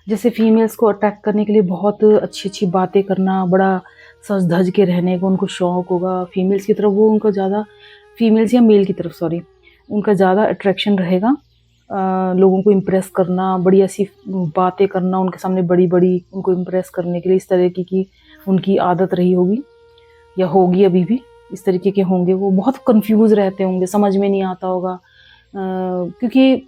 जैसे फीमेल्स को अट्रैक्ट करने के लिए बहुत अच्छी-अच्छी बातें करना, बड़ा सज-धज के रहने का उनको शौक होगा। फीमेल्स की तरफ वो उनका ज़्यादा फीमेल्स या मेल की तरफ सॉरी, उनका ज़्यादा अट्रैक्शन रहेगा। लोगों को इम्प्रेस करना, बड़ी ऐसी बातें करना उनके सामने बड़ी-बड़ी, उनको इम्प्रेस करने के लिए इस तरह की उनकी आदत रही होगी या होगी अभी भी, इस तरीके के होंगे वो। बहुत कन्फ्यूज़ रहते होंगे, समझ में नहीं आता होगा। क्योंकि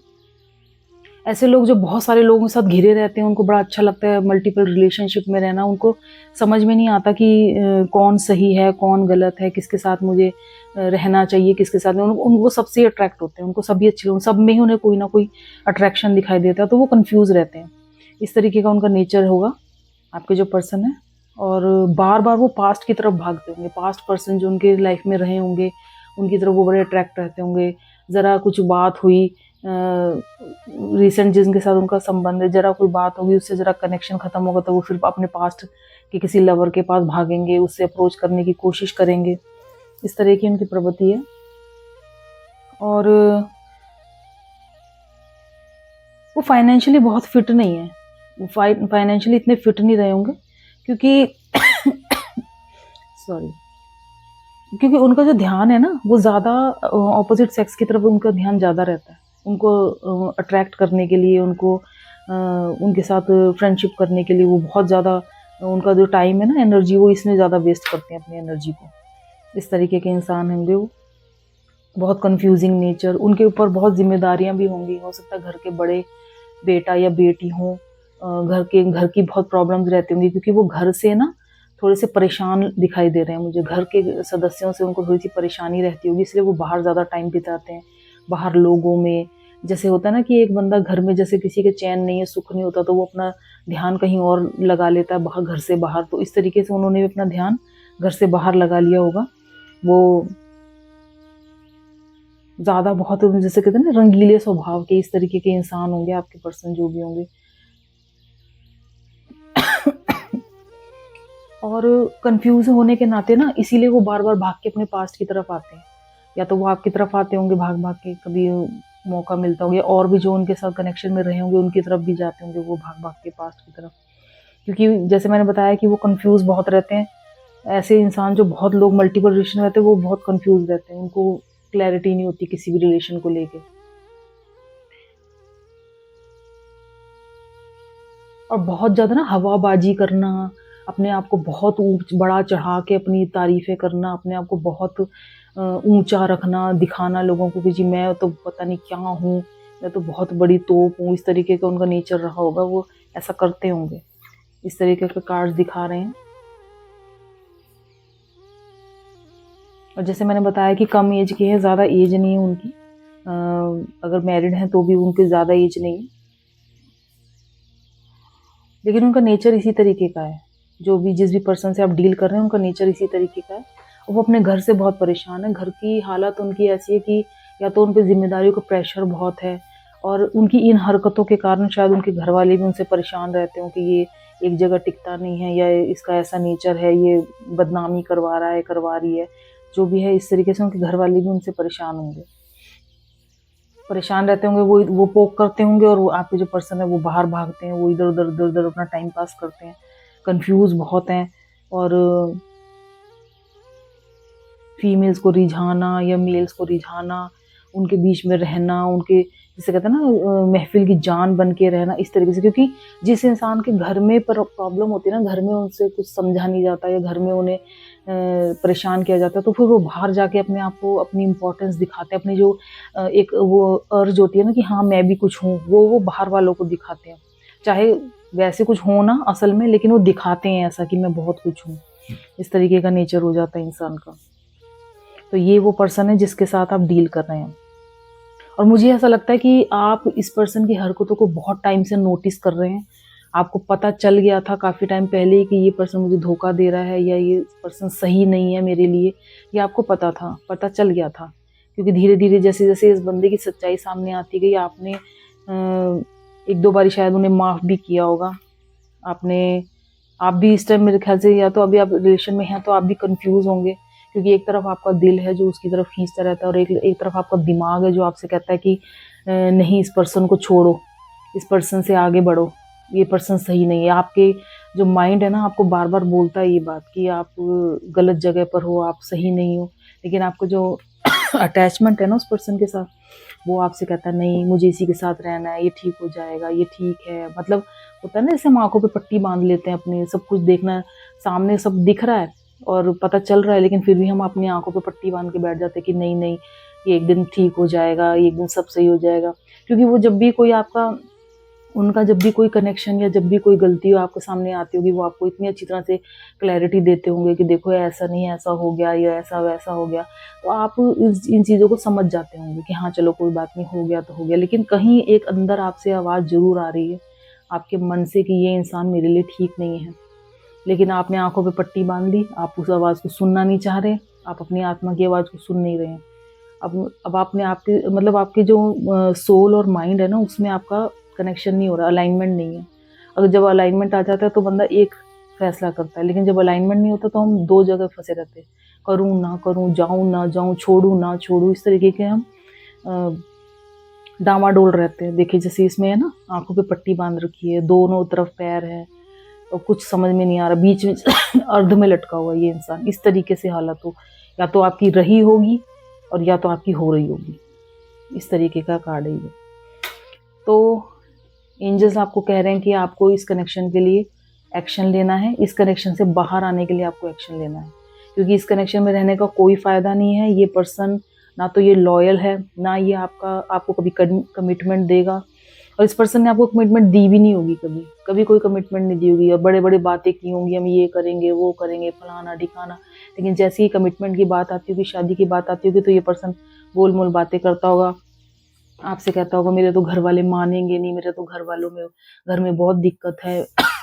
ऐसे लोग जो बहुत सारे लोगों के साथ घिरे रहते हैं, उनको बड़ा अच्छा लगता है मल्टीपल रिलेशनशिप में रहना। उनको समझ में नहीं आता कि कौन सही है, कौन गलत है, किसके साथ मुझे रहना चाहिए, किसके साथ नहीं। वो सबसे अट्रैक्ट होते हैं, उनको सभी अच्छे लोग, सब में ही उन्हें कोई ना कोई अट्रैक्शन दिखाई देता है, तो वो कन्फ्यूज़ रहते हैं। इस तरीके का उनका नेचर होगा, आपके जो पर्सन है। और बार-बार वो पास्ट की तरफ भागते होंगे। पास्ट पर्सन जो उनके लाइफ में रहे होंगे, उनकी तरफ वो बड़े अट्रैक्ट रहते होंगे। ज़रा कुछ बात हुई रिसेंट जिनके साथ उनका संबंध है, ज़रा कोई बात होगी, उससे ज़रा कनेक्शन ख़त्म होगा तो वो फिर अपने पास्ट के किसी लवर के पास भागेंगे, उससे अप्रोच करने की कोशिश करेंगे। इस तरह की उनकी प्रवृत्ति है। और वो फाइनेंशियली बहुत फिट नहीं है। वो फाइनेंशियली इतने फिट नहीं रहे होंगे क्योंकि सॉरी, क्योंकि उनका जो ध्यान है ना, वो ज़्यादा ऑपोजिट सेक्स की तरफ उनका ध्यान ज़्यादा रहता है। उनको अट्रैक्ट करने के लिए, उनको उनके साथ फ्रेंडशिप करने के लिए वो बहुत ज़्यादा उनका जो टाइम है ना, एनर्जी, वो इसमें ज़्यादा वेस्ट करते हैं अपनी एनर्जी को। इस तरीके के इंसान होंगे वो। बहुत कन्फ्यूजिंग नेचर, उनके ऊपर बहुत जिम्मेदारियां भी होंगी। हो सकता है घर के बड़े बेटा या बेटी हों, घर की बहुत प्रॉब्लम्स रहती होंगी क्योंकि वो घर से ना थोड़े से परेशान दिखाई दे रहे हैं मुझे। घर के सदस्यों से उनको थोड़ी सी परेशानी रहती होगी, इसलिए वो बाहर ज़्यादा टाइम बिताते हैं, बाहर लोगों में। जैसे होता है ना कि एक बंदा घर में जैसे किसी के चैन नहीं है, सुख नहीं होता, तो वो अपना ध्यान कहीं और लगा लेता है, बाहर, घर से बाहर। तो इस तरीके से उन्होंने भी अपना ध्यान घर से बाहर लगा लिया होगा। वो ज़्यादा बहुत जैसे कहते हैं ना रंगीले स्वभाव के, इस तरीके के इंसान होंगे आपके पर्सन जो भी होंगे। और कंफ्यूज होने के नाते ना, इसीलिए वो बार बार भाग के अपने पास्ट की तरफ आते हैं। या तो वो आपकी तरफ आते होंगे भाग भाग के, कभी मौका मिलता होगा, और भी जो उनके साथ कनेक्शन में रहे होंगे उनकी तरफ भी जाते होंगे वो भाग भाग के पास्ट की तरफ। क्योंकि जैसे मैंने बताया कि वो कंफ्यूज बहुत रहते हैं। ऐसे इंसान जो बहुत लोग मल्टीपल रिलेशन रहते हैं वो बहुत कंफ्यूज रहते हैं, उनको क्लैरिटी नहीं होती किसी भी रिलेशन को लेके। और बहुत ज़्यादा ना हवाबाजी करना, अपने आप को बहुत बड़ा चढ़ा के अपनी तारीफ़ें करना, अपने आप को बहुत ऊँचा रखना, दिखाना लोगों को कि जी मैं तो पता नहीं क्या हूँ, मैं तो बहुत बड़ी तोप हूँ। इस तरीके का उनका नेचर रहा होगा, वो ऐसा करते होंगे। इस तरीके के कार्ड्स दिखा रहे हैं। और जैसे मैंने बताया कि कम एज की है, ज़्यादा एज नहीं है उनकी। अगर मैरिड हैं तो भी उनकी ज़्यादा एज नहीं है, लेकिन उनका नेचर इसी तरीके का है। जो भी जिस भी पर्सन से आप डील कर रहे हैं, उनका नेचर इसी तरीके का है। वो अपने घर से बहुत परेशान है। घर की हालत उनकी ऐसी है कि या तो उन पे ज़िम्मेदारियों का प्रेशर बहुत है, और उनकी इन हरकतों के कारण शायद उनके घर वाले भी उनसे परेशान रहते हों कि ये एक जगह टिकता नहीं है, या इसका ऐसा नेचर है, ये बदनामी करवा रहा है, करवा रही है, जो भी है। इस तरीके से उनके घर वाले भी उनसे परेशान होंगे, परेशान रहते होंगे। वो पोक करते होंगे, और वो आपके जो पर्सन है वो बाहर भागते हैं, वो इधर-उधर अपना टाइम पास करते हैं, कन्फ्यूज़ बहुत हैं। और फीमेल्स को रिझाना या मेल्स को रिझाना, उनके बीच में रहना, उनके जिसे कहते हैं ना महफ़िल की जान बन के रहना, इस तरीके से। क्योंकि जिस इंसान के घर में प्रॉब्लम होती है ना, घर में उनसे कुछ समझा नहीं जाता, या घर में उन्हें परेशान किया जाता है, तो फिर वो बाहर जाके अपने आप को, अपनी इम्पोर्टेंस दिखाते हैं। अपनी जो एक वो अर्ज होती है ना कि हाँ मैं भी कुछ हूँ, वो बाहर वालों को दिखाते हैं। चाहे वैसे कुछ हो ना असल में, लेकिन वो दिखाते हैं ऐसा कि मैं बहुत कुछ हूँ। इस तरीके का नेचर हो जाता है इंसान का। तो ये वो पर्सन है जिसके साथ आप डील कर रहे हैं। और मुझे ऐसा लगता है कि आप इस पर्सन की हरकतों को बहुत टाइम से नोटिस कर रहे हैं। आपको पता चल गया था काफ़ी टाइम पहले ही कि ये पर्सन मुझे धोखा दे रहा है, या ये पर्सन सही नहीं है मेरे लिए। ये आपको पता था, पता चल गया था। क्योंकि धीरे-धीरे जैसे-जैसे इस बंदे की सच्चाई सामने आती गई, आपने 1-2 बारी शायद उन्हें माफ़ भी किया होगा। आप भी इस टाइम मेरे ख़्याल से, या तो अभी आप रिलेशन में हैं तो आप भी कन्फ्यूज़ होंगे। क्योंकि एक तरफ आपका दिल है जो उसकी तरफ खींचता रहता है, और एक तरफ आपका दिमाग है जो आपसे कहता है कि नहीं, इस पर्सन को छोड़ो, इस पर्सन से आगे बढ़ो। ये पर्सन सही नहीं है। आपके जो माइंड है ना आपको बार बार बोलता है ये बात कि आप गलत जगह पर हो, आप सही नहीं हो, लेकिन आपको जो अटैचमेंट है ना उस पर्सन के साथ, वो आपसे कहता है नहीं मुझे इसी के साथ रहना है, ये ठीक हो जाएगा, ये ठीक है। मतलब होता है ना जैसे हम आंखों पे पट्टी बांध लेते हैं अपने, सब कुछ देखना सामने सब दिख रहा है और पता चल रहा है, लेकिन फिर भी हम अपनी आंखों पे पट्टी बांध के बैठ जाते हैं कि नहीं नहीं ये एक दिन ठीक हो जाएगा, ये एक दिन सब सही हो जाएगा। क्योंकि वो जब भी कोई आपका उनका जब भी कोई कनेक्शन या जब भी कोई गलती आपके सामने आती होगी, वो आपको इतनी अच्छी तरह से क्लैरिटी देते होंगे कि देखो ऐसा नहीं, ऐसा हो गया या ऐसा वैसा हो गया, तो आप इन चीज़ों को समझ जाते होंगे कि हाँ चलो कोई बात नहीं, हो गया तो हो गया। लेकिन कहीं एक अंदर आपसे आवाज़ ज़रूर आ रही है आपके मन से कि ये इंसान मेरे लिए ठीक नहीं है, लेकिन आपने आंखों पे पट्टी बांध ली, आप उस आवाज़ को सुनना नहीं चाह रहे, आप अपनी आत्मा की आवाज़ को सुन नहीं रहे हैं। अब आपने आपके मतलब आपके जो सोल और माइंड है ना उसमें आपका कनेक्शन नहीं हो रहा, अलाइनमेंट नहीं है। अगर जब अलाइनमेंट आ जाता है तो बंदा एक फैसला करता है, लेकिन जब अलाइनमेंट नहीं होता तो हम दो जगह फंसे रहते हैं, करूँ ना करूँ, जाऊँ ना जाऊँ, छोड़ूँ ना छोड़ूँ, इस तरीके के हम डामाडोल रहते हैं। देखिए जैसे इसमें है ना आंखों पे पट्टी बांध रखी है, दोनों तरफ पैर है और कुछ समझ में नहीं आ रहा, बीच में अर्ध में लटका हुआ ये इंसान, इस तरीके से हालत हो, या तो आपकी रही होगी और या तो आपकी हो रही होगी, इस तरीके का कार्ड है ये। तो एंजल्स आपको कह रहे हैं कि आपको इस कनेक्शन के लिए एक्शन लेना है, इस कनेक्शन से बाहर आने के लिए आपको एक्शन लेना है, क्योंकि इस कनेक्शन में रहने का कोई फ़ायदा नहीं है। ये पर्सन ना तो ये लॉयल है, ना ये आपको कभी कमिटमेंट देगा, और इस पर्सन ने आपको कमिटमेंट दी भी नहीं होगी, कभी कभी कोई कमिटमेंट नहीं दी होगी, और बड़े बड़े बातें की होंगी, हम ये करेंगे वो करेंगे फलाना ढिकाना, लेकिन जैसे ही कमिटमेंट की बात आती होगी, शादी की बात आती होगी, तो ये पर्सन गोल मोल बातें करता होगा, आपसे कहता होगा मेरे तो घर वाले मानेंगे नहीं, मेरे तो घर में बहुत दिक्कत है,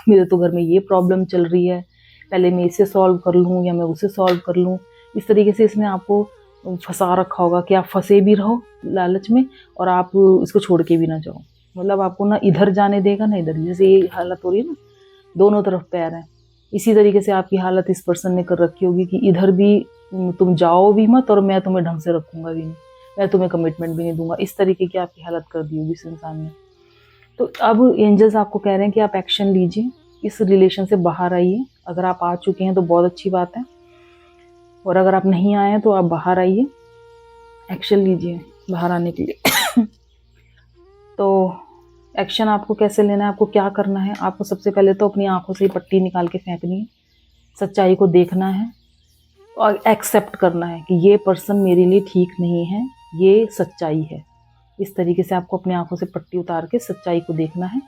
मेरे तो घर में ये प्रॉब्लम चल रही है, पहले मैं इसे सॉल्व कर लूँ या मैं उसे सॉल्व कर लूँ। इस तरीके से इसने आपको फंसा रखा होगा कि आप फंसे भी रहो लालच में और आप इसको छोड़ के भी ना जाओ। मतलब आपको ना इधर जाने देगा ना इधर, जैसे ये हालत हो रही है ना, दोनों तरफ पैर हैं, इसी तरीके से आपकी हालत इस पर्सन ने कर रखी होगी कि इधर भी तुम जाओ भी मत और मैं तुम्हें ढंग से रखूंगा भी नहीं, मैं तुम्हें कमिटमेंट भी नहीं दूंगा, इस तरीके की आपकी हालत कर दी होगी इस इंसान ने। तो अब एंजल्स आपको कह रहे हैं कि आप एक्शन लीजिए, इस रिलेशन से बाहर आइए। अगर आप आ चुके हैं तो बहुत अच्छी बात है, और अगर आप नहीं आए हैं तो आप बाहर आइए, एक्शन लीजिए बाहर आने के लिए। तो एक्शन आपको कैसे लेना है, आपको क्या करना है, आपको सबसे पहले तो अपनी आंखों से पट्टी निकाल के फेंकनी है, सच्चाई को देखना है और एक्सेप्ट करना है कि ये पर्सन मेरे लिए ठीक नहीं है, ये सच्चाई है। इस तरीके से आपको अपनी आंखों से पट्टी उतार के सच्चाई को देखना है,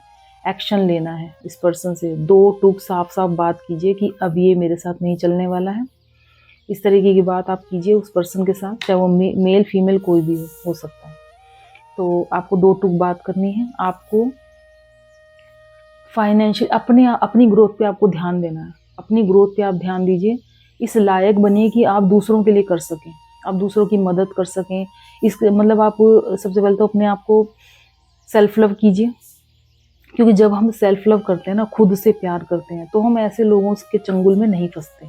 एक्शन लेना है। इस पर्सन से दो टूक साफ साफ बात कीजिए कि अब ये मेरे साथ नहीं चलने वाला है, इस तरीके की बात आप कीजिए उस पर्सन के साथ, चाहे वो मेल फीमेल कोई भी हो सकता है। तो आपको दो टूक बात करनी है, आपको फाइनेंशियल अपनी ग्रोथ पे आपको ध्यान देना है, अपनी ग्रोथ पे आप ध्यान दीजिए, इस लायक बनिए कि आप दूसरों के लिए कर सकें, आप दूसरों की मदद कर सकें। इस मतलब आप सबसे पहले तो अपने आप को सेल्फ लव कीजिए, क्योंकि जब हम सेल्फ लव करते हैं ना, खुद से प्यार करते हैं, तो हम ऐसे लोगों के चंगुल में नहीं फंसते।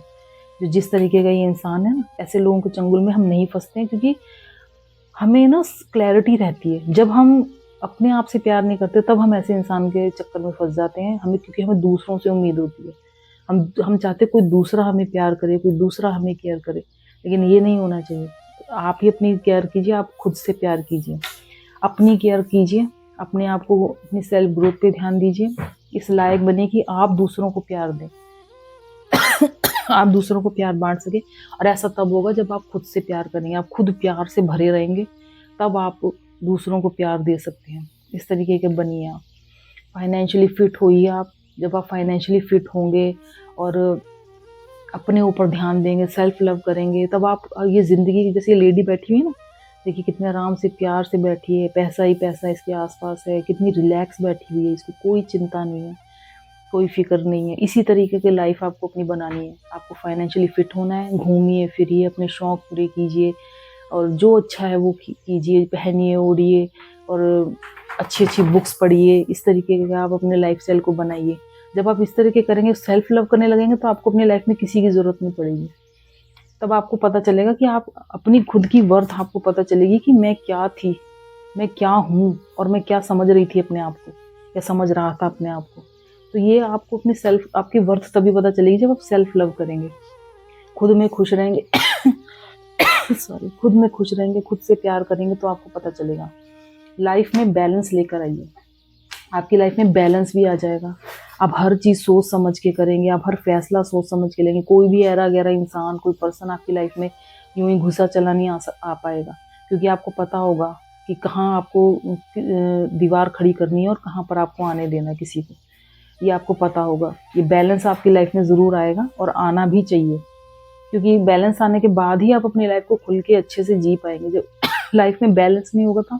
जो जिस तरीके का ये इंसान है ना, ऐसे लोगों के चंगुल में हम नहीं फंसते हैं, क्योंकि हमें ना क्लैरिटी रहती है। जब हम अपने आप से प्यार नहीं करते तब हम ऐसे इंसान के चक्कर में फंस जाते हैं, क्योंकि हमें दूसरों से उम्मीद होती है, हम चाहते कोई दूसरा हमें प्यार करे, कोई दूसरा हमें केयर करे, लेकिन ये नहीं होना चाहिए। आप ही अपनी केयर कीजिए, आप खुद से प्यार कीजिए, अपनी केयर कीजिए, अपने आप को, अपनी सेल्फ ग्रोथ पे ध्यान दीजिए, इस लायक बने कि आप दूसरों को प्यार दें, आप दूसरों को प्यार बांट सके। और ऐसा तब होगा जब आप खुद से प्यार करेंगे, आप खुद प्यार से भरे रहेंगे, तब आप दूसरों को प्यार दे सकते हैं। इस तरीके के बनिए आप, फाइनेंशियली फिट होइए आप। जब आप फाइनेंशियली फिट होंगे और अपने ऊपर ध्यान देंगे, सेल्फ लव करेंगे, तब आप ये ज़िंदगी, जैसे ये लेडी बैठी हुई है ना, देखिए कितने आराम से प्यार से बैठी है, पैसा ही पैसा इसके आसपास है, कितनी रिलैक्स बैठी हुई है, इसको कोई चिंता नहीं है, कोई फिक्र नहीं है। इसी तरीके की लाइफ आपको अपनी बनानी है, आपको फाइनेंशियली फिट होना है, घूमिए फिरिए, अपने शौक़ पूरे कीजिए, और जो अच्छा है वो कीजिए, पहनिए ओढ़िए, और अच्छी अच्छी बुक्स पढ़िए। इस तरीके का आप अपने लाइफ स्टाइल को बनाइए। जब आप इस तरीके करेंगे, सेल्फ लव करने लगेंगे, तो आपको अपनी लाइफ में किसी की ज़रूरत नहीं पड़ेगी। तब आपको पता चलेगा कि आप अपनी खुद की वर्थ, आपको पता चलेगी कि मैं क्या थी, मैं क्या हूँ, और मैं क्या समझ रही थी अपने आप को, या समझ रहा था अपने आप को। तो ये आपको अपनी आपकी वर्थ तभी पता चलेगी जब आप सेल्फ लव करेंगे, खुद में खुश रहेंगे सॉरी, खुद में खुश रहेंगे, खुद से प्यार करेंगे, तो आपको पता चलेगा। लाइफ में बैलेंस लेकर आइए, आपकी लाइफ में बैलेंस भी आ जाएगा। आप हर चीज़ सोच समझ के करेंगे, आप हर फैसला सोच समझ के लेंगे। कोई भी ऐरा गहरा इंसान, कोई पर्सन आपकी लाइफ में यूं ही घुसा चला नहीं आ पाएगा, क्योंकि आपको पता होगा कि कहाँ आपको दीवार खड़ी करनी है और कहाँ पर आपको आने देना है किसी को, ये आपको पता होगा। ये बैलेंस आपकी लाइफ में ज़रूर आएगा और आना भी चाहिए, क्योंकि बैलेंस आने के बाद ही आप अपनी लाइफ को खुल के अच्छे से जी पाएंगे। जब लाइफ में बैलेंस नहीं होगा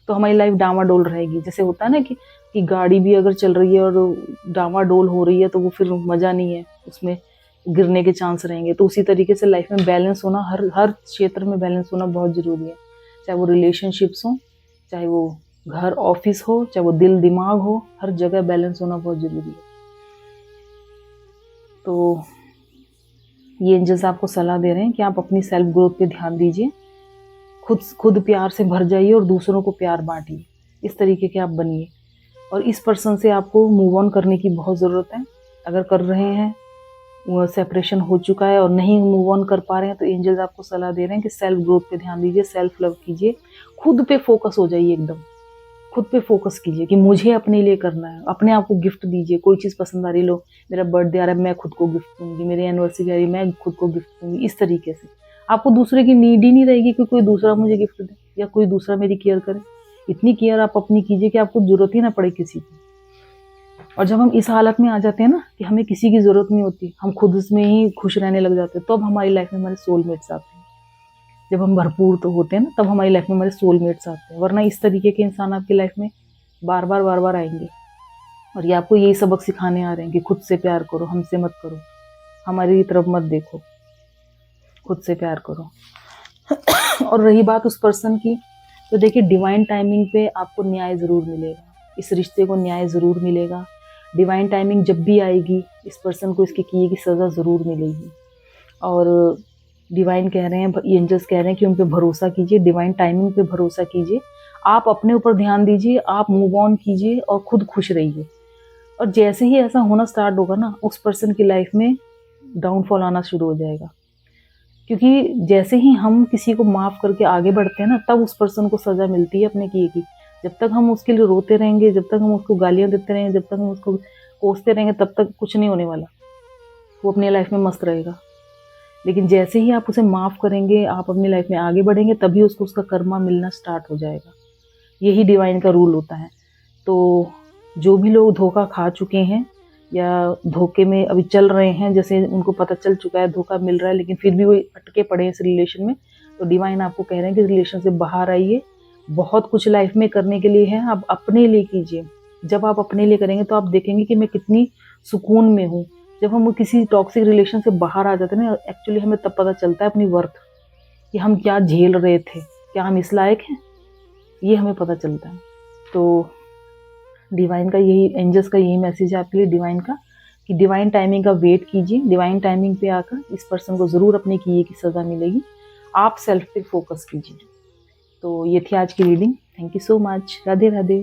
तो हमारी लाइफ डामाडोल रहेगी। जैसे होता है ना कि गाड़ी भी अगर चल रही है और डामाडोल हो रही है तो वो फिर मज़ा नहीं है, उसमें गिरने के चांस रहेंगे। तो उसी तरीके से लाइफ में बैलेंस होना, हर क्षेत्र में बैलेंस होना बहुत ज़रूरी है। चाहे वो रिलेशनशिप्स हो, चाहे वो घर ऑफिस हो, चाहे वो दिल दिमाग हो, हर जगह बैलेंस होना बहुत ज़रूरी है। तो ये एंजल्स आपको सलाह दे रहे हैं कि आप अपनी सेल्फ ग्रोथ पे ध्यान दीजिए, खुद प्यार से भर जाइए और दूसरों को प्यार बांटिए। इस तरीके के आप बनिए। और इस पर्सन से आपको मूव ऑन करने की बहुत ज़रूरत है। अगर कर रहे हैं, वो सेपरेशन हो चुका है और नहीं मूव ऑन कर पा रहे हैं, तो एंजल्स आपको सलाह दे रहे हैं कि सेल्फ ग्रोथ पे ध्यान दीजिए, सेल्फ लव कीजिए, खुद पे फोकस हो जाइए एकदम। खुद पे फोकस कीजिए कि मुझे अपने लिए करना है। अपने आप को गिफ्ट दीजिए। कोई चीज़ पसंद आ रही, लो मेरा बर्थडे आ रहा है, मैं खुद को गिफ्ट दूंगी, मेरी एनिवर्सरी आ रही, मैं खुद को गिफ्ट दूंगी। इस तरीके से आपको दूसरे की नीड ही नहीं रहेगी कि कोई दूसरा मुझे गिफ्ट दे या कोई दूसरा मेरी केयर करे। इतनी केयर आप अपनी कीजिए कि आपको जरूरत ही ना पड़े किसी की। और जब हम इस हालत में आ जाते हैं ना कि हमें किसी की ज़रूरत नहीं होती, हम खुद में ही खुश रहने लग जाते हैं, तो अब हमारी लाइफ में हमारे सोलमेट्स आते हैं। जब हम भरपूर तो होते हैं ना, तब हमारी लाइफ में हमारे सोलमेट्स आते हैं। वरना इस तरीके के इंसान आपकी लाइफ में बार बार आएंगे। और ये आपको यही सबक सिखाने आ रहे हैं कि खुद से प्यार करो, हमसे मत करो, हमारी तरफ मत देखो, खुद से प्यार करो। और रही बात उस पर्सन की, तो देखिए डिवाइन टाइमिंग पे आपको न्याय ज़रूर मिलेगा। इस रिश्ते को न्याय ज़रूर मिलेगा। डिवाइन टाइमिंग जब भी आएगी, इस पर्सन को इसके किए की सज़ा ज़रूर मिलेगी। और डिवाइन कह रहे हैं, एंजल्स कह रहे हैं कि उन पे भरोसा कीजिए, डिवाइन टाइमिंग पे भरोसा कीजिए। आप अपने ऊपर ध्यान दीजिए, आप मूव ऑन कीजिए और खुद खुश रहिए। और जैसे ही ऐसा होना स्टार्ट होगा ना, उस पर्सन की लाइफ में डाउनफॉल आना शुरू हो जाएगा। क्योंकि जैसे ही हम किसी को माफ़ करके आगे बढ़ते हैं ना, तब उस पर्सन को सज़ा मिलती है अपने किए की। जब तक हम उसके लिए रोते रहेंगे, जब तक हम उसको गालियाँ देते रहेंगे, जब तक हम उसको कोसते रहेंगे, तब तक कुछ नहीं होने वाला। वो अपनी लाइफ में मस्त रहेगा। लेकिन जैसे ही आप उसे माफ़ करेंगे, आप अपनी लाइफ में आगे बढ़ेंगे, तभी उसको उसका कर्मा मिलना स्टार्ट हो जाएगा। यही डिवाइन का रूल होता है। तो जो भी लोग धोखा खा चुके हैं या धोखे में अभी चल रहे हैं, जैसे उनको पता चल चुका है धोखा मिल रहा है, लेकिन फिर भी वो अटके पड़े हैं इस रिलेशन में, तो डिवाइन आपको कह रहे हैं कि रिलेशन से बाहर आइए। बहुत कुछ लाइफ में करने के लिए है, आप अपने लिए कीजिए। जब आप अपने लिए करेंगे तो आप देखेंगे कि मैं कितनी सुकून में हूँ। जब हम किसी टॉक्सिक रिलेशन से बाहर आ जाते हैं ना, एक्चुअली हमें तब पता चलता है अपनी वर्थ, कि हम क्या झेल रहे थे, क्या हम इस लायक हैं, ये हमें पता चलता है। तो डिवाइन का यही, एंजल्स का यही मैसेज है आपके लिए डिवाइन का, कि डिवाइन टाइमिंग का वेट कीजिए। डिवाइन टाइमिंग पे आकर इस पर्सन को ज़रूर अपने किए की सज़ा मिलेगी। आप सेल्फ पे फोकस कीजिए। तो ये थी आज की reading. Thank you so much. Radhe Radhe.